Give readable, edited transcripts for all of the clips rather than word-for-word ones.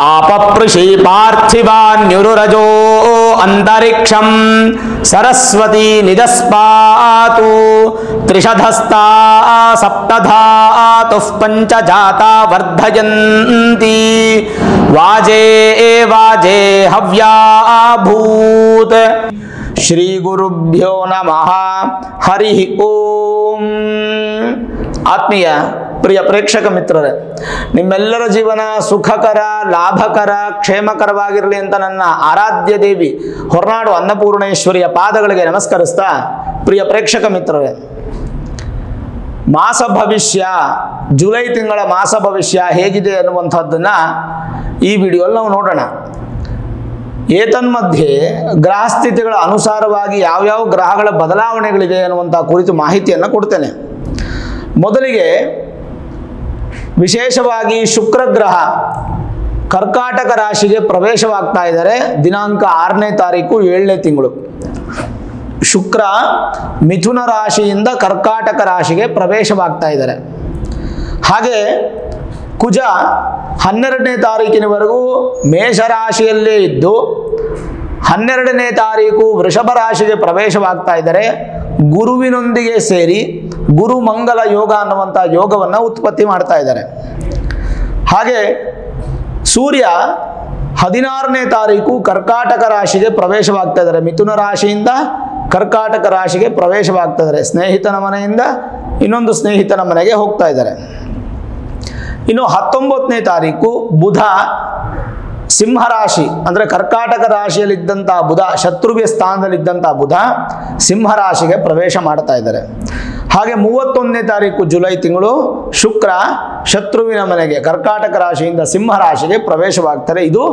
आपपृषि पार्थिवान्युरुरजो अंतरिक्षं सरस्वती निजस्पातु त्रिशधस्ता सप्तधातुः पंचजाता वर्धयन्ति वाजे वाजे हव्याभूत। श्री गुरुभ्यो नमः। हरि ओम। ಆತ್ಮೀಯ ಪ್ರಿಯ ಪ್ರೇಕ್ಷಕ ಮಿತ್ರರೇ, ನಿಮ್ಮೆಲ್ಲರ ಜೀವನ ಸುಖಕರ, ಲಾಭಕರ, ಕ್ಷೇಮಕರವಾಗಿರಲಿ ಅಂತ ನನ್ನ ಆರಾಧ್ಯ ದೇವಿ ಹೊರನಾಡು ಅನ್ನಪೂರ್ಣೇಶ್ವರಿಯ ಪಾದಗಳಿಗೆ ನಮಸ್ಕರಿಸ್ತಾ, ಪ್ರಿಯ ಪ್ರೇಕ್ಷಕ ಮಿತ್ರರೇ, ಮಾಸ ಭವಿಷ್ಯ, ಜುಲೈ ತಿಂಗಳ ಮಾಸ ಭವಿಷ್ಯ ಹೇಗಿದೆ ಅನ್ನುವಂಥದ್ದನ್ನ ಈ ವಿಡಿಯೋಲ್ಲಿ ನಾವು ನೋಡೋಣ. ಏತನ್ಮಧ್ಯೆ ಗ್ರಹಸ್ಥಿತಿಗಳ ಅನುಸಾರವಾಗಿ ಯಾವ್ಯಾವ ಗ್ರಹಗಳ ಬದಲಾವಣೆಗಳಿದೆ ಅನ್ನುವಂಥ ಕುರಿತು ಮಾಹಿತಿಯನ್ನು ಕೊಡ್ತೇನೆ. ಮೊದಲಿಗೆ ವಿಶೇಷವಾಗಿ ಶುಕ್ರ ಗ್ರಹ ಕರ್ಕಾಟಕ ರಾಶಿಗೆ ಪ್ರವೇಶವಾಗ್ತಾ ಇದ್ದಾರೆ. ದಿನಾಂಕ 6ನೇ ತಾರೀಕು 7ನೇ ತಿಂಗಳು ಶುಕ್ರ ಮಿಥುನ ರಾಶಿಯಿಂದ ಕರ್ಕಾಟಕ ರಾಶಿಗೆ ಪ್ರವೇಶವಾಗ್ತಾ ಇದ್ದಾರೆ. ಹಾಗೆ ಕುಜ 12ನೇ ತಾರೀಕಿನವರೆಗೂ ಮೇಷರಾಶಿಯಲ್ಲೇ ಇದ್ದು 12ನೇ ತಾರೀಕು ವೃಷಭ ರಾಶಿಗೆ ಪ್ರವೇಶವಾಗ್ತಾ ಇದ್ದಾರೆ. ಗುರುವಿನೊಂದಿಗೆ ಸೇರಿ ಗುರು ಮಂಗಲ ಯೋಗ ಅನ್ನುವಂಥ ಯೋಗವನ್ನು ಉತ್ಪತ್ತಿ ಮಾಡ್ತಾ ಇದ್ದಾರೆ. ಹಾಗೆ ಸೂರ್ಯ 16ನೇ ತಾರೀಕು ಕರ್ಕಾಟಕ ರಾಶಿಗೆ ಪ್ರವೇಶವಾಗ್ತಾ ಇದ್ದಾರೆ. ಮಿಥುನ ರಾಶಿಯಿಂದ ಕರ್ಕಾಟಕ ರಾಶಿಗೆ ಪ್ರವೇಶವಾಗ್ತಾ ಇದ್ದಾರೆ. ಸ್ನೇಹಿತನ ಮನೆಯಿಂದ ಇನ್ನೊಂದು ಸ್ನೇಹಿತನ ಮನೆಗೆ ಹೋಗ್ತಾ ಇದ್ದಾರೆ. ಇನ್ನು 19ನೇ ತಾರೀಕು ಬುಧ ಸಿಂಹರಾಶಿ ಅಂದರೆ ಕರ್ಕಾಟಕ ರಾಶಿಯಲ್ಲಿದ್ದಂಥ ಬುಧ, ಶತ್ರುವ್ಯ ಸ್ಥಾನದಲ್ಲಿದ್ದಂಥ ಬುಧ ಸಿಂಹರಾಶಿಗೆ ಪ್ರವೇಶ ಮಾಡ್ತಾ ಇದ್ದಾರೆ. ಹಾಗೆ 31ನೇ ತಾರೀಕು ಜುಲೈ ತಿಂಗಳು ಶುಕ್ರ ಶತ್ರುವಿನ ಮನೆಗೆ ಕರ್ಕಾಟಕ ರಾಶಿಯಿಂದ ಸಿಂಹರಾಶಿಗೆ ಪ್ರವೇಶವಾಗ್ತಾರೆ. ಇದು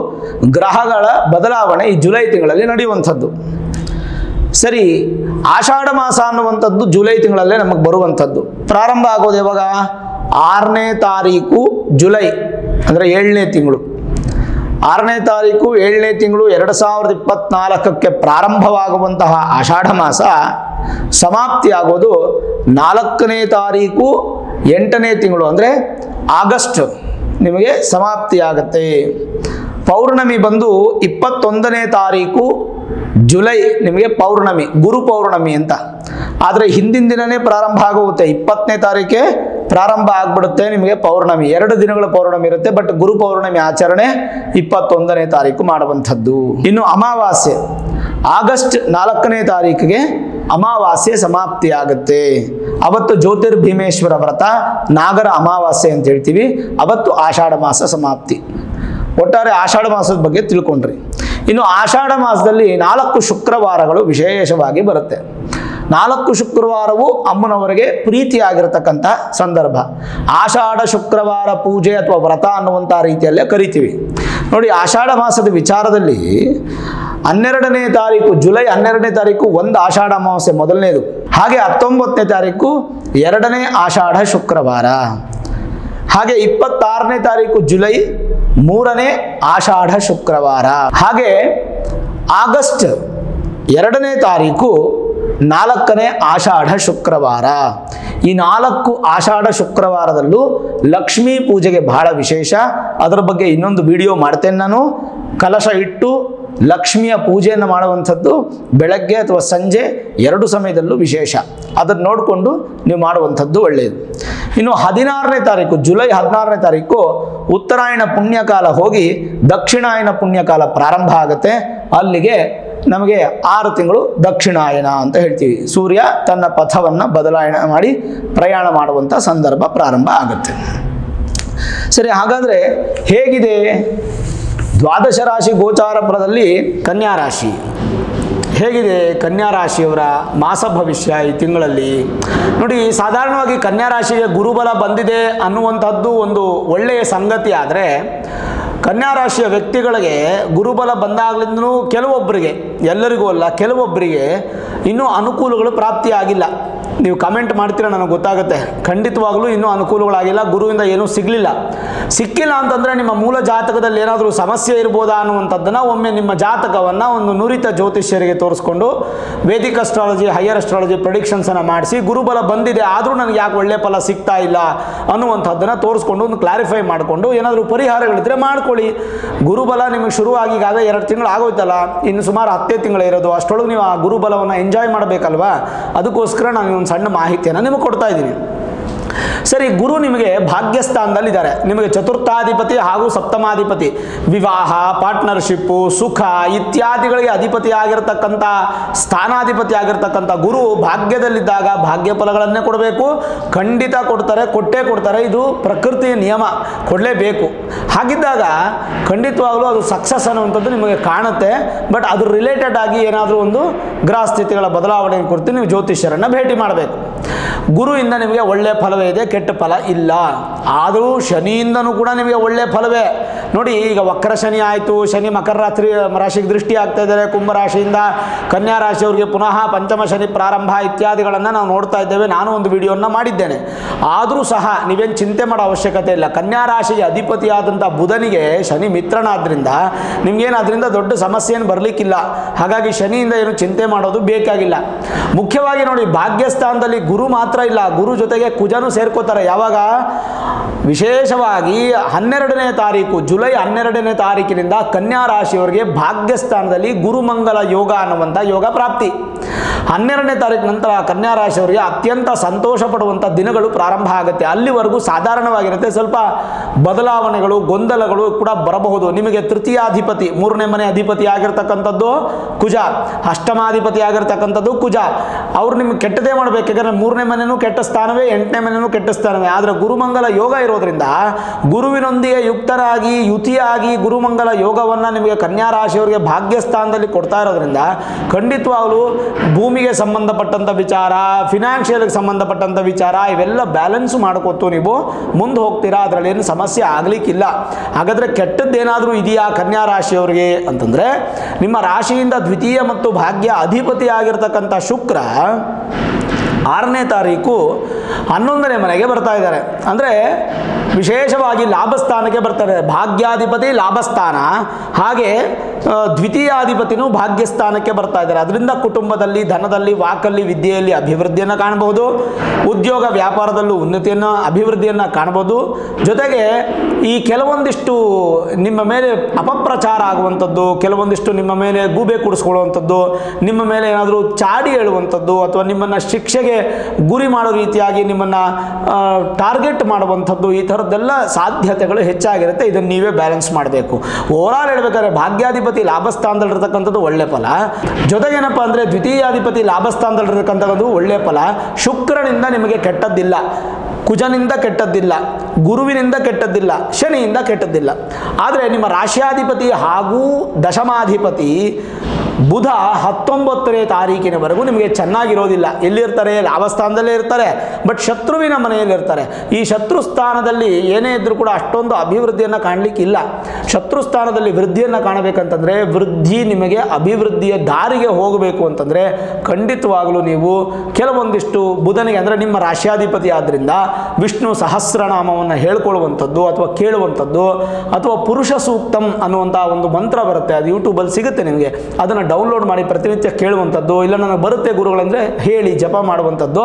ಗ್ರಹಗಳ ಬದಲಾವಣೆ ಈ ಜುಲೈ ತಿಂಗಳಲ್ಲಿ ನಡೆಯುವಂಥದ್ದು. ಸರಿ, ಆಷಾಢ ಮಾಸ ಅನ್ನುವಂಥದ್ದು ಜುಲೈ ತಿಂಗಳಲ್ಲೇ ನಮಗೆ ಬರುವಂಥದ್ದು. ಪ್ರಾರಂಭ ಆಗೋದು ಯಾವಾಗ? 6ನೇ ತಾರೀಕು ಜುಲೈ ಅಂದರೆ 7ನೇ ತಿಂಗಳು. 6ನೇ ತಾರೀಕು 7ನೇ ತಿಂಗಳು 2024ಕ್ಕೆ ಪ್ರಾರಂಭವಾಗುವಂತಹ ಆಷಾಢ ಮಾಸ ಸಮಾಪ್ತಿಯಾಗೋದು 4ನೇ ತಾರೀಕು 8ನೇ ತಿಂಗಳು ಅಂದರೆ ಆಗಸ್ಟ್ ನಿಮಗೆ ಸಮಾಪ್ತಿಯಾಗತ್ತೆ. ಪೌರ್ಣಮಿ ಬಂದು 21ನೇ ತಾರೀಕು ಜುಲೈ ನಿಮಗೆ ಪೌರ್ಣಮಿ, ಗುರು ಪೌರ್ಣಮಿ ಅಂತ. ಆದರೆ ಹಿಂದಿನ ದಿನನೇ ಪ್ರಾರಂಭ ಆಗುತ್ತೆ, 20ನೇ ತಾರೀಕೆ ಪ್ರಾರಂಭ ಆಗ್ಬಿಡುತ್ತೆ ನಿಮಗೆ ಪೌರ್ಣಮಿ. 2 ದಿನಗಳ ಪೌರ್ಣಮಿ ಇರುತ್ತೆ, ಬಟ್ ಗುರು ಪೌರ್ಣಮಿ ಆಚರಣೆ 21ನೇ ತಾರೀಕು ಮಾಡುವಂಥದ್ದು. ಇನ್ನು ಅಮಾವಾಸ್ಯೆ ಆಗಸ್ಟ್ 4ನೇ ತಾರೀಕಿಗೆ ಅಮಾವಾಸ್ಯೆ ಸಮಾಪ್ತಿ ಆಗುತ್ತೆ. ಅವತ್ತು ಜ್ಯೋತಿರ್ಭೀಮೇಶ್ವರ ವ್ರತ, ನಾಗರ ಅಮಾವಾಸ್ಯೆ ಅಂತ ಹೇಳ್ತೀವಿ. ಅವತ್ತು ಆಷಾಢ ಮಾಸ ಸಮಾಪ್ತಿ. ಒಟ್ಟಾರೆ ಆಷಾಢ ಮಾಸದ ಬಗ್ಗೆ ತಿಳ್ಕೊಂಡ್ರಿ. ಇನ್ನು ಆಷಾಢ ಮಾಸದಲ್ಲಿ 4 ಶುಕ್ರವಾರಗಳು ವಿಶೇಷವಾಗಿ ಬರುತ್ತೆ. 4 ಶುಕ್ರವಾರವು ಅಮ್ಮನವರಿಗೆ ಪ್ರೀತಿಯಾಗಿರತಕ್ಕಂಥ ಸಂದರ್ಭ. ಆಷಾಢ ಶುಕ್ರವಾರ ಪೂಜೆ ಅಥವಾ ವ್ರತ ಅನ್ನುವಂಥ ರೀತಿಯಲ್ಲೇ ಕರಿತೀವಿ. ನೋಡಿ, ಆಷಾಢ ಮಾಸದ ವಿಚಾರದಲ್ಲಿ 12ನೇ ತಾರೀಕು ಜುಲೈ 12ನೇ ತಾರೀಕು ಒಂದು ಆಷಾಢ ಅಮಾವಾಸ್ಯೆ ಮೊದಲನೇದು. ಹಾಗೆ 19ನೇ ತಾರೀಕು 2ನೇ ಆಷಾಢ ಶುಕ್ರವಾರ. ಹಾಗೆ 26ನೇ ತಾರೀಕು ಜುಲೈ 3ನೇ ಆಷಾಢ ಶುಕ್ರವಾರ. ಹಾಗೆ ಆಗಸ್ಟ್ 2ನೇ ತಾರೀಕು 4ನೇ ಆಷಾಢ ಶುಕ್ರವಾರ. ಈ 4 ಆಷಾಢ ಶುಕ್ರವಾರದಲ್ಲೂ ಲಕ್ಷ್ಮೀ ಪೂಜೆಗೆ ಬಹಳ ವಿಶೇಷ. ಅದರ ಬಗ್ಗೆ ಇನ್ನೊಂದು ವಿಡಿಯೋ ಮಾಡ್ತೇನೆ ನಾನು. ಕಲಶ ಇಟ್ಟು ಲಕ್ಷ್ಮಿಯ ಪೂಜೆಯನ್ನು ಮಾಡುವಂಥದ್ದು ಬೆಳಗ್ಗೆ ಅಥವಾ ಸಂಜೆ 2 ಸಮಯದಲ್ಲೂ ವಿಶೇಷ. ಅದನ್ನು ನೋಡಿಕೊಂಡು ನೀವು ಮಾಡುವಂಥದ್ದು ಒಳ್ಳೆಯದು. ಇನ್ನು 16ನೇ ತಾರೀಕು ಜುಲೈ 16ನೇ ತಾರೀಕು ಉತ್ತರಾಯಣ ಪುಣ್ಯಕಾಲ ಹೋಗಿ ದಕ್ಷಿಣಾಯನ ಪುಣ್ಯಕಾಲ ಪ್ರಾರಂಭ ಆಗುತ್ತೆ. ಅಲ್ಲಿಗೆ ನಮಗೆ 6 ತಿಂಗಳು ದಕ್ಷಿಣಾಯನ ಅಂತ ಹೇಳ್ತೀವಿ. ಸೂರ್ಯ ತನ್ನ ಪಥವನ್ನು ಬದಲಾವಣೆ ಮಾಡಿ ಪ್ರಯಾಣ ಮಾಡುವಂಥ ಸಂದರ್ಭ ಪ್ರಾರಂಭ ಆಗುತ್ತೆ. ಸರಿ, ಹಾಗಾದರೆ ಹೇಗಿದೆ ದ್ವಾದಶ ರಾಶಿ ಗೋಚಾರ ಫಲದಲ್ಲಿ ಕನ್ಯಾ ರಾಶಿ ಹೇಗಿದೆ? ಕನ್ಯಾ ರಾಶಿಯವರ ಮಾಸ ಭವಿಷ್ಯ ಈ ತಿಂಗಳಲ್ಲಿ ನೋಡಿ. ಸಾಧಾರಣವಾಗಿ ಕನ್ಯಾ ರಾಶಿಗೆ ಗುರುಬಲ ಬಂದಿದೆ ಅನ್ನುವಂಥದ್ದು ಒಂದು ಒಳ್ಳೆಯ ಸಂಗತಿ. ಆದರೆ ಕನ್ಯಾ ರಾಶಿಯ ವ್ಯಕ್ತಿಗಳಿಗೆ ಗುರುಬಲ ಬಂದಾಗಲಿಂದಲೂ ಕೆಲವೊಬ್ಬರಿಗೆ, ಎಲ್ಲರಿಗೂ ಅಲ್ಲ, ಕೆಲವೊಬ್ಬರಿಗೆ ಇನ್ನೂ ಅನುಕೂಲಗಳು ಪ್ರಾಪ್ತಿಯಾಗಿಲ್ಲ. ನೀವು ಕಮೆಂಟ್ ಮಾಡ್ತೀರಾ, ನನಗೆ ಗೊತ್ತಾಗುತ್ತೆ. ಖಂಡಿತವಾಗಲೂ ಇನ್ನೂ ಅನುಕೂಲಗಳಾಗಿಲ್ಲ, ಗುರುವಿಂದ ಏನೂ ಸಿಕ್ಕಿಲ್ಲ ಅಂತಂದರೆ ನಿಮ್ಮ ಮೂಲ ಜಾತಕದಲ್ಲಿ ಏನಾದರೂ ಸಮಸ್ಯೆ ಇರ್ಬೋದಾ ಅನ್ನುವಂಥದ್ದನ್ನು ಒಮ್ಮೆ ನಿಮ್ಮ ಜಾತಕವನ್ನು ಒಂದು ನುರಿತ ಜ್ಯೋತಿಷ್ಯರಿಗೆ ತೋರಿಸ್ಕೊಂಡು ವೇದಿಕ್ ಅಸ್ಟ್ರಾಲಜಿ, ಹೈಯರ್ ಅಸ್ಟ್ರಾಲಜಿ ಪ್ರೆಡಿಕ್ಷನ್ಸನ್ನು ಮಾಡಿಸಿ ಗುರುಬಲ ಬಂದಿದೆ ಆದರೂ ನನಗೆ ಯಾಕೆ ಒಳ್ಳೆ ಫಲ ಸಿಗ್ತಾ ಇಲ್ಲ ಅನ್ನುವಂಥದ್ದನ್ನು ತೋರಿಸ್ಕೊಂಡು ಒಂದು ಕ್ಲಾರಿಫೈ ಮಾಡಿಕೊಂಡು ಏನಾದರೂ ಪರಿಹಾರಗಳಿದ್ರೆ ಮಾಡ್ಕೊಳ್ಳಿ. ಗುರುಬಲ ನಿಮಗೆ ಶುರುವಾಗಿ ಈಗಾಗಲೇ 2 ತಿಂಗಳು ಆಗೋಯ್ತಲ್ಲ, ಇನ್ನು ಸುಮಾರು 10 ತಿಂಗಳು ಇರೋದು, ಅಷ್ಟೊಳಗೆ ನೀವು ಆ ಗುರುಬಲವನ್ನು ಎಂಜಾಯ್ ಮಾಡಬೇಕಲ್ವಾ. ಅದಕ್ಕೋಸ್ಕರ ನಾನು ಒಂದು ಸಣ್ಣ ಮಾಹಿತಿಯನ್ನು ನಿಮಗೆ ಕೊಡ್ತಾ ಇದ್ದೀನಿ. ಸರಿ, ಗುರು ನಿಮಗೆ ಭಾಗ್ಯಸ್ಥಾನದಲ್ಲಿದ್ದಾರೆ. ನಿಮಗೆ ಚತುರ್ಥಾಧಿಪತಿ ಹಾಗೂ ಸಪ್ತಮಾಧಿಪತಿ, ವಿವಾಹ, ಪಾರ್ಟ್ನರ್ಶಿಪ್ಪು, ಸುಖ ಇತ್ಯಾದಿಗಳಿಗೆ ಅಧಿಪತಿ ಆಗಿರತಕ್ಕಂಥ, ಸ್ಥಾನಾಧಿಪತಿ ಆಗಿರತಕ್ಕಂಥ ಗುರು ಭಾಗ್ಯದಲ್ಲಿದ್ದಾಗ ಭಾಗ್ಯ ಫಲಗಳನ್ನೇ ಕೊಡಬೇಕು. ಖಂಡಿತ ಕೊಟ್ಟೇ ಕೊಡ್ತಾರೆ. ಇದು ಪ್ರಕೃತಿಯ ನಿಯಮ, ಕೊಡಲೇಬೇಕು. ಹಾಗಿದ್ದಾಗ ಖಂಡಿತವಾಗಲೂ ಅದು ಸಕ್ಸಸ್ ಅನ್ನುವಂಥದ್ದು ನಿಮಗೆ ಕಾಣುತ್ತೆ. ಬಟ್ ಅದ್ರ ರಿಲೇಟೆಡ್ ಆಗಿ ಏನಾದರೂ ಒಂದು ಗ್ರಹ ಸ್ಥಿತಿಗಳ ಬದಲಾವಣೆ ಕುರಿತು ನೀವು ಜ್ಯೋತಿಷ್ಯರನ್ನು ಭೇಟಿ ಮಾಡಬೇಕು. ಗುರುವಿಂದ ನಿಮಗೆ ಒಳ್ಳೆಯ ಫಲವೇ ಇದೆ, ಕೆಟ್ಟ ಫಲ ಇಲ್ಲ. ಆದರೂ ಶನಿಯಿಂದನೂ ಕೂಡ ನಿಮಗೆ ಒಳ್ಳೆಯ ಫಲವೇ. ನೋಡಿ, ಈಗ ವಕ್ರ ಶನಿ ಆಯಿತು, ಶನಿ ಮಕರ ರಾಶಿಗೆ ದೃಷ್ಟಿ ಆಗ್ತಾ ಇದ್ದಾರೆ, ಕುಂಭರಾಶಿಯಿಂದ ಕನ್ಯಾ ರಾಶಿಯವರಿಗೆ ಪುನಃ ಪಂಚಮ ಶನಿ ಪ್ರಾರಂಭ ಇತ್ಯಾದಿಗಳನ್ನು ನಾವು ನೋಡ್ತಾ ಇದ್ದೇವೆ. ನಾನು ಒಂದು ವಿಡಿಯೋನ ಮಾಡಿದ್ದೇನೆ. ಆದರೂ ಸಹ ನೀವೇನು ಚಿಂತೆ ಮಾಡೋ ಅವಶ್ಯಕತೆ ಇಲ್ಲ. ಕನ್ಯಾ ರಾಶಿಗೆ ಅಧಿಪತಿಯಾದಂಥ ಬುಧನಿಗೆ ಶನಿ ಮಿತ್ರನಾದ್ರಿಂದ ನಿಮಗೇನು ಅದರಿಂದ ದೊಡ್ಡ ಸಮಸ್ಯೆ ಏನು ಬರಲಿಕ್ಕಿಲ್ಲ. ಹಾಗಾಗಿ ಶನಿಯಿಂದ ಏನು ಚಿಂತೆ ಮಾಡೋದು ಬೇಕಾಗಿಲ್ಲ. ಮುಖ್ಯವಾಗಿ ನೋಡಿ, ಭಾಗ್ಯಸ್ಥಾನದಲ್ಲಿ ಗುರು ಮಾತ್ರ ಇಲ್ಲ, ಗುರು ಜೊತೆಗೆ ಕುಜನು ಸೇರ್ಕೋತಾರೆ. ಯಾವಾಗ? ವಿಶೇಷವಾಗಿ 12ನೇ ತಾರೀಕು, ಜುಲೈ 12ನೇ ತಾರೀಕಿನಿಂದ ಕನ್ಯಾ ರಾಶಿಯವರಿಗೆ ಭಾಗ್ಯಸ್ಥಾನದಲ್ಲಿ ಗುರುಮಂಗಲ ಯೋಗ ಅನ್ನುವಂಥ ಯೋಗ ಪ್ರಾಪ್ತಿ. 12ನೇ ತಾರೀಕು ನಂತರ ಕನ್ಯಾ ರಾಶಿಯವರಿಗೆ ಅತ್ಯಂತ ಸಂತೋಷ ಪಡುವಂಥ ದಿನಗಳು ಪ್ರಾರಂಭ ಆಗುತ್ತೆ. ಅಲ್ಲಿವರೆಗೂ ಸಾಧಾರಣವಾಗಿರುತ್ತೆ. ಸ್ವಲ್ಪ ಬದಲಾವಣೆಗಳು, ಗೊಂದಲಗಳು ಕೂಡ ಬರಬಹುದು. ನಿಮಗೆ ತೃತೀಯಾಧಿಪತಿ, 3ನೇ ಮನೆ ಅಧಿಪತಿ ಆಗಿರ್ತಕ್ಕಂಥದ್ದು ಕುಜ, ಅಷ್ಟಮಾಧಿಪತಿ ಆಗಿರ್ತಕ್ಕಂಥದ್ದು ಕುಜ. ಅವ್ರು ನಿಮ್ಗೆ ಕೆಟ್ಟದೇ ಮಾಡಬೇಕು. ಯಾಕಂದರೆ 3ನೇ ಮನೆಯೂ ಕೆಟ್ಟ ಸ್ಥಾನವೇ, 8ನೇ ಮನೆಯೂ ಕೆಟ್ಟ ಸ್ಥಾನವೇ. ಆದರೆ ಗುರುಮಂಗಲ ಯೋಗ ಇರೋದ್ರಿಂದ ಗುರುವಿನೊಂದಿಗೆ ಯುಕ್ತರಾಗಿ, ಯುತಿಯಾಗಿ ಗುರುಮಂಗಲ ಯೋಗವನ್ನು ನಿಮಗೆ ಕನ್ಯಾ ರಾಶಿಯವರಿಗೆ ಭಾಗ್ಯಸ್ಥಾನದಲ್ಲಿ ಕೊಡ್ತಾ ಇರೋದ್ರಿಂದ ಖಂಡಿತವಾಗಲೂ ಭೂಮಿಗೆ ಸಂಬಂಧಪಟ್ಟಂಥ ವಿಚಾರ, ಫಿನಾನ್ಷಿಯಲ್ಗೆ ಸಂಬಂಧಪಟ್ಟಂಥ ವಿಚಾರ ಇವೆಲ್ಲ ಬ್ಯಾಲೆನ್ಸ್ ಮಾಡ್ಕೊತು ನೀವು ಮುಂದೆ ಹೋಗ್ತೀರಾ. ಅದರಲ್ಲಿ ಏನು ಸಮಸ್ಯೆ ಆಗಲಿಕ್ಕಿಲ್ಲ. ಹಾಗಾದರೆ ಕೆಟ್ಟದ್ದೇನಾದರೂ ಇದೆಯಾ ಕನ್ಯಾ ರಾಶಿಯವರಿಗೆ ಅಂತಂದರೆ, ನಿಮ್ಮ ರಾಶಿಯಿಂದ ದ್ವಿತೀಯ ಮತ್ತು ಭಾಗ್ಯ ಅಧಿಪತಿ ಆಗಿರ್ತಕ್ಕಂಥ ಶುಕ್ರ 6ನೇ ತಾರೀಕು 11ನೇ ಮನೆಗೆ ಬರ್ತಾ ಇದ್ದಾರೆ. ಅಂದರೆ ವಿಶೇಷವಾಗಿ ಲಾಭಸ್ಥಾನಕ್ಕೆ ಬರ್ತಾರೆ. ಭಾಗ್ಯಾಧಿಪತಿ ಲಾಭಸ್ಥಾನ, ಹಾಗೆ ದ್ವಿತೀಯಾಧಿಪತಿನೂ ಭಾಗ್ಯಸ್ಥಾನಕ್ಕೆ ಬರ್ತಾ ಇದ್ದಾರೆ. ಅದರಿಂದ ಕುಟುಂಬದಲ್ಲಿ, ಧನದಲ್ಲಿ, ವಾಕಲ್ಲಿ, ವಿದ್ಯೆಯಲ್ಲಿ ಅಭಿವೃದ್ಧಿಯನ್ನು ಕಾಣಬಹುದು. ಉದ್ಯೋಗ ವ್ಯಾಪಾರದಲ್ಲೂ ಉನ್ನತಿಯನ್ನು, ಅಭಿವೃದ್ಧಿಯನ್ನು ಕಾಣಬಹುದು. ಜೊತೆಗೆ ಈ ಕೆಲವೊಂದಿಷ್ಟು ನಿಮ್ಮ ಮೇಲೆ ಅಪಪ್ರಚಾರ ಆಗುವಂಥದ್ದು, ಕೆಲವೊಂದಿಷ್ಟು ನಿಮ್ಮ ಮೇಲೆ ಗೂಬೆ ಕೂಡಿಸ್ಕೊಳ್ಳುವಂಥದ್ದು, ನಿಮ್ಮ ಮೇಲೆ ಏನಾದರೂ ಚಾಡಿ ಹೇಳುವಂಥದ್ದು, ಅಥವಾ ನಿಮ್ಮನ್ನು ಶಿಕ್ಷೆಗೆ ಗುರಿ ಮಾಡೋ ರೀತಿಯಾಗಿ ನಿಮ್ಮನ್ನು ಟಾರ್ಗೆಟ್ ಮಾಡುವಂಥದ್ದು, ಈ ಥರದ್ದೆಲ್ಲ ಸಾಧ್ಯತೆಗಳು ಹೆಚ್ಚಾಗಿರುತ್ತೆ. ಇದನ್ನು ನೀವೇ ಬ್ಯಾಲೆನ್ಸ್ ಮಾಡಬೇಕು. ಓವರಾಲ್ ಹೇಳ್ಬೇಕಾದ್ರೆ ಭಾಗ್ಯಾಧಿಪತಿ ಲಾಭಸ್ಥಾನದಲ್ಲಿರ್ತಕ್ಕಂಥದ್ದು ಒಳ್ಳೆ ಫಲ. ಜೊತೆಗೇನಪ್ಪ ಅಂದರೆ ದ್ವಿತೀಯಾಧಿಪತಿ ಲಾಭಸ್ಥಾನದಲ್ಲಿರ್ತಕ್ಕಂಥದ್ದು ಒಳ್ಳೆ ಫಲ. ಶುಕ್ರನಿಂದ ನಿಮಗೆ ಕೆಟ್ಟದ್ದಿಲ್ಲ, ಕುಜನಿಂದ ಕೆಟ್ಟದ್ದಿಲ್ಲ, ಗುರುವಿನಿಂದ ಕೆಟ್ಟದ್ದಿಲ್ಲ, ಶನಿಯಿಂದ ಕೆಟ್ಟದ್ದಿಲ್ಲ. ಆದರೆ ನಿಮ್ಮ ರಾಶ್ಯಾಧಿಪತಿ ಹಾಗೂ ದಶಮಾಧಿಪತಿ ಬುಧ 19ನೇ ತಾರೀಕಿನವರೆಗೂ ನಿಮಗೆ ಚೆನ್ನಾಗಿರೋದಿಲ್ಲ. ಎಲ್ಲಿರ್ತಾರೆ? ಲಾಭಸ್ಥಾನದಲ್ಲೇ ಇರ್ತಾರೆ, ಬಟ್ ಶತ್ರುವಿನ ಮನೆಯಲ್ಲಿರ್ತಾರೆ. ಈ ಶತ್ರು ಸ್ಥಾನದಲ್ಲಿ ಏನೇ ಇದ್ದರೂ ಕೂಡ ಅಷ್ಟೊಂದು ಅಭಿವೃದ್ಧಿಯನ್ನು ಕಾಣಲಿಕ್ಕಿಲ್ಲ. ಶತ್ರು ಸ್ಥಾನದಲ್ಲಿ ವೃದ್ಧಿಯನ್ನು ಕಾಣಬೇಕಂತಂದರೆ, ವೃದ್ಧಿ ನಿಮಗೆ ಅಭಿವೃದ್ಧಿಯ ದಾರಿಗೆ ಹೋಗಬೇಕು ಅಂತಂದರೆ ಖಂಡಿತವಾಗಲೂ ನೀವು ಕೆಲವೊಂದಿಷ್ಟು ಬುಧನಿಗೆ, ಅಂದರೆ ನಿಮ್ಮ ರಾಶ್ಯಾಧಿಪತಿ ಆದ್ದರಿಂದ ವಿಷ್ಣು ಸಹಸ್ರನಾಮವನ್ನು ಹೇಳ್ಕೊಳ್ಳುವಂಥದ್ದು ಅಥವಾ ಕೇಳುವಂಥದ್ದು, ಅಥವಾ ಪುರುಷ ಸೂಕ್ತಂ ಅನ್ನುವಂಥ ಒಂದು ಮಂತ್ರ ಬರುತ್ತೆ, ಅದು ಯೂಟ್ಯೂಬಲ್ಲಿ ಸಿಗುತ್ತೆ ನಿಮಗೆ. ಅದನ್ನು ಡೌನ್ಲೋಡ್ ಮಾಡಿ ಪ್ರತಿನಿತ್ಯ ಕೇಳುವಂಥದ್ದು, ಇಲ್ಲ ನನಗೆ ಬರುತ್ತೆ ಗುರುಗಳಂದರೆ ಹೇಳಿ ಜಪ ಮಾಡುವಂಥದ್ದು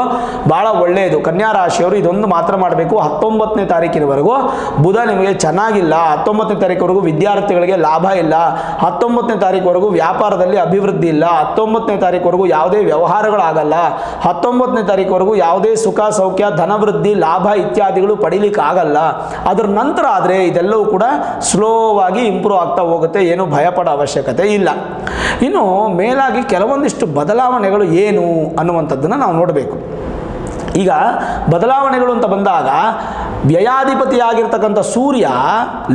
ಭಾಳ ಒಳ್ಳೆಯದು. ಕನ್ಯಾ ರಾಶಿಯವರು ಇದೊಂದು ಮಾತ್ರ ಮಾಡಬೇಕು. 19ನೇ ತಾರೀಕಿನವರೆಗೂ ಬುಧ ನಿಮಗೆ ಚೆನ್ನಾಗಿಲ್ಲ. 19ನೇ ತಾರೀಕುವರೆಗೂ ವಿದ್ಯಾರ್ಥಿಗಳಿಗೆ ಲಾಭ ಇಲ್ಲ. 19ನೇ ತಾರೀಕುವರೆಗೂ ವ್ಯಾಪಾರದಲ್ಲಿ ಅಭಿವೃದ್ಧಿ ಇಲ್ಲ. 19ನೇ ತಾರೀಕುವರೆಗೂ ಯಾವುದೇ ವ್ಯವಹಾರಗಳಾಗಲ್ಲ. 19ನೇ ತಾರೀಕುವರೆಗೂ ಯಾವುದೇ ಸುಖ ಸೌಖ್ಯ, ಧನವೃದ್ಧಿ, ಲಾಭ ಇತ್ಯಾದಿಗಳು ಪಡೀಲಿಕ್ಕೆ ಆಗಲ್ಲ. ಅದರ ನಂತರ ಆದರೆ ಇದೆಲ್ಲವೂ ಕೂಡ ಸ್ಲೋವಾಗಿ ಇಂಪ್ರೂವ್ ಆಗ್ತಾ ಹೋಗುತ್ತೆ. ಏನು ಭಯಪಡೋ ಅವಶ್ಯಕತೆ ಇಲ್ಲ. ಇನ್ನು ಮೇಲಾಗಿ ಕೆಲವೊಂದಿಷ್ಟು ಬದಲಾವಣೆಗಳು ಏನು ಅನ್ನುವಂಥದ್ದನ್ನು ನಾವು ನೋಡಬೇಕು. ಈಗ ಬದಲಾವಣೆಗಳು ಅಂತ ಬಂದಾಗ ವ್ಯಯಾಧಿಪತಿಯಾಗಿರ್ತಕ್ಕಂಥ ಸೂರ್ಯ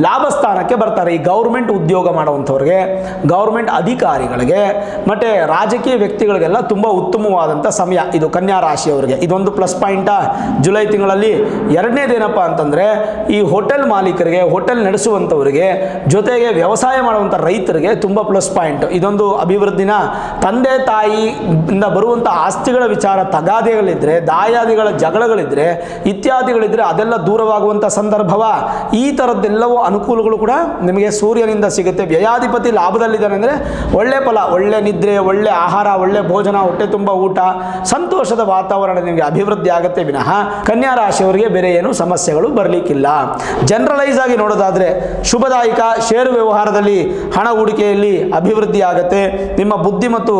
ಲಾಭಸ್ಥಾನಕ್ಕೆ ಬರ್ತಾರೆ. ಈ ಗೌರ್ಮೆಂಟ್ ಉದ್ಯೋಗ ಮಾಡುವಂಥವ್ರಿಗೆ, ಗೌರ್ಮೆಂಟ್ ಅಧಿಕಾರಿಗಳಿಗೆ, ಮತ್ತು ರಾಜಕೀಯ ವ್ಯಕ್ತಿಗಳಿಗೆಲ್ಲ ತುಂಬ ಉತ್ತಮವಾದಂಥ ಸಮಯ ಇದು ಕನ್ಯಾ ರಾಶಿಯವರಿಗೆ. ಇದೊಂದು ಪ್ಲಸ್ ಪಾಯಿಂಟಾ ಜುಲೈ ತಿಂಗಳಲ್ಲಿ. ಎರಡನೇದೇನಪ್ಪ ಅಂತಂದರೆ ಈ ಹೋಟೆಲ್ ಮಾಲೀಕರಿಗೆ, ಹೋಟೆಲ್ ನಡೆಸುವಂಥವರಿಗೆ, ಜೊತೆಗೆ ವ್ಯವಸಾಯ ಮಾಡುವಂಥ ರೈತರಿಗೆ ತುಂಬ ಪ್ಲಸ್ ಪಾಯಿಂಟ್. ಇದೊಂದು ಅಭಿವೃದ್ಧಿನ. ತಂದೆ ತಾಯಿಯಿಂದ ಬರುವಂಥ ಆಸ್ತಿಗಳ ವಿಚಾರ ತಗಾದೆಗಳಿದ್ದರೆ, ದಾಯಾದಿಗಳ ಜಗಳಗಳಿದ್ದರೆ, ಇತ್ಯಾದಿಗಳಿದ್ದರೆ ಅದೆಲ್ಲ ದೂರವಾಗುವಂಥ ಸಂದರ್ಭವ. ಈ ಥರದ್ದೆಲ್ಲವೂ ಅನುಕೂಲಗಳು ಕೂಡ ನಿಮಗೆ ಸೂರ್ಯನಿಂದ ಸಿಗುತ್ತೆ. ವ್ಯಯಾಧಿಪತಿ ಲಾಭದಲ್ಲಿದ್ದಾನೆ ಅಂದರೆ ಒಳ್ಳೆ ಫಲ, ಒಳ್ಳೆ ನಿದ್ರೆ, ಒಳ್ಳೆ ಆಹಾರ, ಒಳ್ಳೆ ಭೋಜನ, ಹೊಟ್ಟೆ ತುಂಬ ಊಟ, ಸಂತೋಷದ ವಾತಾವರಣ ನಿಮಗೆ ಅಭಿವೃದ್ಧಿ ಆಗುತ್ತೆ ವಿನಃ ಕನ್ಯಾ ರಾಶಿಯವರಿಗೆ ಬೇರೆ ಏನು ಸಮಸ್ಯೆಗಳು ಬರಲಿಕ್ಕಿಲ್ಲ. ಜನರಲೈಸ್ ಆಗಿ ನೋಡೋದಾದರೆ ಶುಭದಾಯಕ. ಷೇರು ವ್ಯವಹಾರದಲ್ಲಿ ಹಣ ಹೂಡಿಕೆಯಲ್ಲಿ ಅಭಿವೃದ್ಧಿ ಆಗುತ್ತೆ. ನಿಮ್ಮ ಬುದ್ಧಿ ಮತ್ತು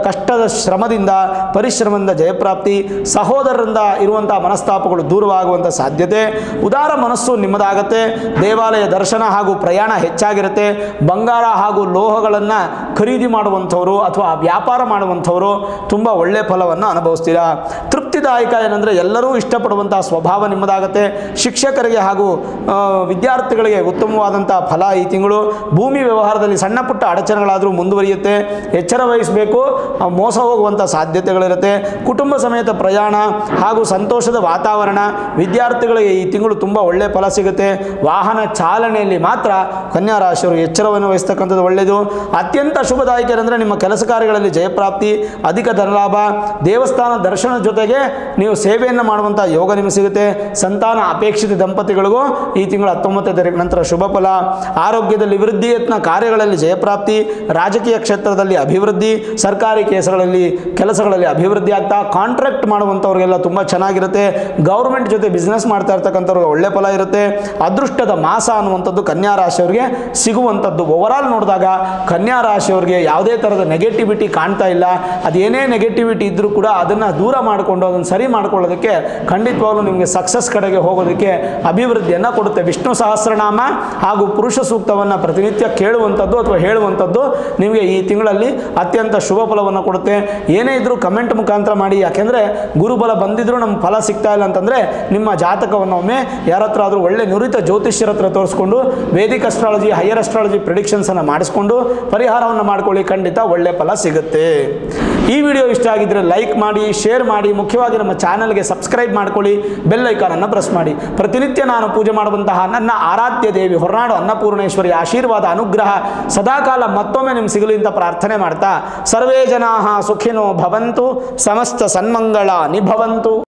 ಕಷ್ಟದ ಶ್ರಮದಿಂದ, ಪರಿಶ್ರಮದಿಂದ ಜಯಪ್ರಾಪ್ತಿ. ಸಹೋದರರಿಂದ ಇರುವಂಥ ಮನಸ್ತಾಪಗಳು ದೂರವಾಗುವಂಥ ಸಾಧ್ಯತೆ. ಉದಾರ ಮನಸ್ಸು ನಿಮ್ಮದಾಗತ್ತೆ. ದೇವಾಲಯ ದರ್ಶನ ಹಾಗೂ ಪ್ರಯಾಣ ಹೆಚ್ಚಾಗಿರುತ್ತೆ. ಬಂಗಾರ ಹಾಗೂ ಲೋಹಗಳನ್ನು ಖರೀದಿ ಮಾಡುವಂಥವರು ಅಥವಾ ವ್ಯಾಪಾರ ಮಾಡುವಂಥವರು ತುಂಬ ಒಳ್ಳೆ ಫಲವನ್ನು ಅನುಭವಿಸ್ತೀರಾ. ತೃಪ್ತಿದಾಯಕ ಏನಂದರೆ ಎಲ್ಲರೂ ಇಷ್ಟಪಡುವಂಥ ಸ್ವಭಾವ ನಿಮ್ಮದಾಗುತ್ತೆ. ಶಿಕ್ಷಕರಿಗೆ ಹಾಗೂ ವಿದ್ಯಾರ್ಥಿಗಳಿಗೆ ಉತ್ತಮವಾದಂಥ ಫಲ ಈ ತಿಂಗಳು. ಭೂಮಿ ವ್ಯವಹಾರದಲ್ಲಿ ಸಣ್ಣ ಪುಟ್ಟ ಅಡಚಣೆಗಳಾದರೂ ಮುಂದುವರಿಯುತ್ತೆ. ಎಚ್ಚರ ವಹಿಸಬೇಕು, ಮೋಸ ಹೋಗುವಂಥ ಸಾಧ್ಯತೆಗಳಿರುತ್ತೆ. ಕುಟುಂಬ ಸಮೇತ ಪ್ರಯಾಣ ಹಾಗೂ ಸಂತೋಷದ ವಾತಾವರಣ. ವಿದ್ಯಾರ್ಥಿಗಳಿಗೆ ಈ ತಿಂಗಳು ತುಂಬ ಒಳ್ಳೆಯ ಫಲ ಸಿಗುತ್ತೆ. ವಾಹನ ಚಾಲನೆಯಲ್ಲಿ ಮಾತ್ರ ಕನ್ಯಾ ರಾಶಿಯವರು ಎಚ್ಚರವನ್ನು ವಹಿಸ್ತಕ್ಕಂಥದ್ದು ಒಳ್ಳೆಯದು. ಅತ್ಯಂತ ಶುಭದಾಯಕ ಅಂದರೆ ನಿಮ್ಮ ಕೆಲಸ ಕಾರ್ಯಗಳಲ್ಲಿ ಜಯಪ್ರಾಪ್ತಿ, ಅಧಿಕ ಧನಲಾಭ. ದೇವಸ್ಥಾನ ದರ್ಶನದ ಜೊತೆಗೆ ನೀವು ಸೇವೆಯನ್ನು ಮಾಡುವಂಥ ಯೋಗ ನಿಮಗೆ ಸಿಗುತ್ತೆ. ಸಂತಾನ ಅಪೇಕ್ಷಿತ ದಂಪತಿಗಳಿಗೂ ಈ ತಿಂಗಳು 19ನೇ ತಾರೀಕು ನಂತರ ಶುಭ ಫಲ. ಆರೋಗ್ಯದಲ್ಲಿ ವೃದ್ಧಿ, ಯತ್ನ ಕಾರ್ಯಗಳಲ್ಲಿ ಜಯಪ್ರಾಪ್ತಿ. ರಾಜಕೀಯ ಕ್ಷೇತ್ರದಲ್ಲಿ ಅಭಿವೃದ್ಧಿ. ಸರ್ಕಾರಿ ಕೆಲಸಗಳಲ್ಲಿ ಅಭಿವೃದ್ಧಿ ಆಗ್ತಾ. ಕಾಂಟ್ರಾಕ್ಟ್ ಮಾಡುವಂಥವ್ರಿಗೆಲ್ಲ ತುಂಬ ಚೆನ್ನಾಗಿರುತ್ತೆ. ಗೌರ್ಮೆಂಟ್ ಜೊತೆ ಬಿಸ್ನೆಸ್ ಮಾಡ್ತಾ ಇರ್ತಕ್ಕಂಥವ್ರಿಗೆ ಒಳ್ಳೆ ಫಲ ಇರುತ್ತೆ. ಅದೃಷ್ಟದ ಮಾಸ ಅನ್ನುವಂಥದ್ದು ಕನ್ಯಾ ರಾಶಿಯವರಿಗೆ ಸಿಗುವಂಥದ್ದು. ಓವರಾಲ್ ನೋಡಿದಾಗ ಕನ್ಯಾ ರಾಶಿಯವರಿಗೆ ಯಾವುದೇ ಥರದ ನೆಗೆಟಿವಿಟಿ ಕಾಣ್ತಾ ಇಲ್ಲ. ಅದೇನೇ ನೆಗೆಟಿವಿಟಿ ಇದ್ದರೂ ಕೂಡ ಅದನ್ನು ದೂರ ಮಾಡಿಕೊಂಡು ಅದನ್ನು ಸರಿ ಮಾಡ್ಕೊಳ್ಳೋದಕ್ಕೆ ಖಂಡಿತವಾಗ್ಲೂ ನಿಮಗೆ ಸಕ್ಸಸ್ ಕಡೆಗೆ ಹೋಗೋದಕ್ಕೆ ಅಭಿವೃದ್ಧಿಯನ್ನು ಕೊಡುತ್ತೆ. ವಿಷ್ಣು ಸಹಸ್ರನಾಮ ಹಾಗೂ ಪುರುಷ ಸೂಕ್ತವನ್ನು ಪ್ರತಿನಿತ್ಯ ಕೇಳುವಂಥದ್ದು ಅಥವಾ ಹೇಳುವಂಥದ್ದು ನಿಮಗೆ ಈ ತಿಂಗಳಲ್ಲಿ ಅತ್ಯಂತ ಶುಭ ಫಲವನ್ನು ಕೊಡುತ್ತೆ. ಏನೇ ಇದ್ರೂ ಕಮೆಂಟ್ ಮುಖಾಂತರ ಮಾಡಿ. ಯಾಕೆಂದರೆ ಗುರುಬಲ ಬಂದಿದ್ರೂ ನಮ್ಮ ಫಲ ಸಿಗ್ತಾ ಇಲ್ಲ ಅಂತಂದರೆ ನಿಮ್ಮ ಜಾತಕವನ್ನು ಒಮ್ಮೆ ಯಾರ ಹತ್ರ ಆದರೂ ಒಳ್ಳೆ ನುರಿತ ಜ್ಯೋತಿಷ್ಯರ ಹತ್ರ ತೋರಿಸ್ಕೊಂಡು ವೇದಿಕ್ ಅಸ್ಟ್ರಾಲಜಿ, ಹೈಯರ್ ಅಸ್ಟ್ರಾಲಜಿ ಪ್ರಿಡಿಕ್ಷನ್ಸನ್ನು ಮಾಡಿಸ್ಕೊಂಡು ಪರಿಹಾರವನ್ನು ಮಾಡ್ಕೊಳ್ಳಿ. ಖಂಡಿತ ಒಳ್ಳೆ ಫಲ ಸಿಗುತ್ತೆ. ಈ ವಿಡಿಯೋ ಇಷ್ಟ ಆಗಿದ್ದರೆ ಲೈಕ್ ಮಾಡಿ, ಶೇರ್ ಮಾಡಿ. ಮುಖ್ಯವಾಗಿ ನಮ್ಮ ಚಾನಲ್ಗೆ ಸಬ್ಸ್ಕ್ರೈಬ್ ಮಾಡ್ಕೊಳ್ಳಿ. ಬೆಲ್ ಐಕಾನನ್ನು ಪ್ರೆಸ್ ಮಾಡಿ. ಪ್ರತಿನಿತ್ಯ ನಾನು ಪೂಜೆ ಮಾಡುವಂತಹ ನನ್ನ ಆರಾಧ್ಯ ದೇವಿ ಹೊರನಾಡು ಅನ್ನಪೂರ್ಣೇಶ್ವರಿ ಆಶೀರ್ವಾದ, ಅನುಗ್ರಹ ಸದಾಕಾಲ ಮತ್ತೊಮ್ಮೆ ನಿಮ್ಗೆ ಸಿಗಲಿ ಅಂತ ಪ್ರಾರ್ಥನೆ ಮಾಡ್ತಾ ಸರ್ವೇ ಜನಾಃ ಸುಖಿನೋ ಭವಂತು, ಸಮಸ್ತ ಸನ್ಮಂಗಳ ನಿಭವಂತು.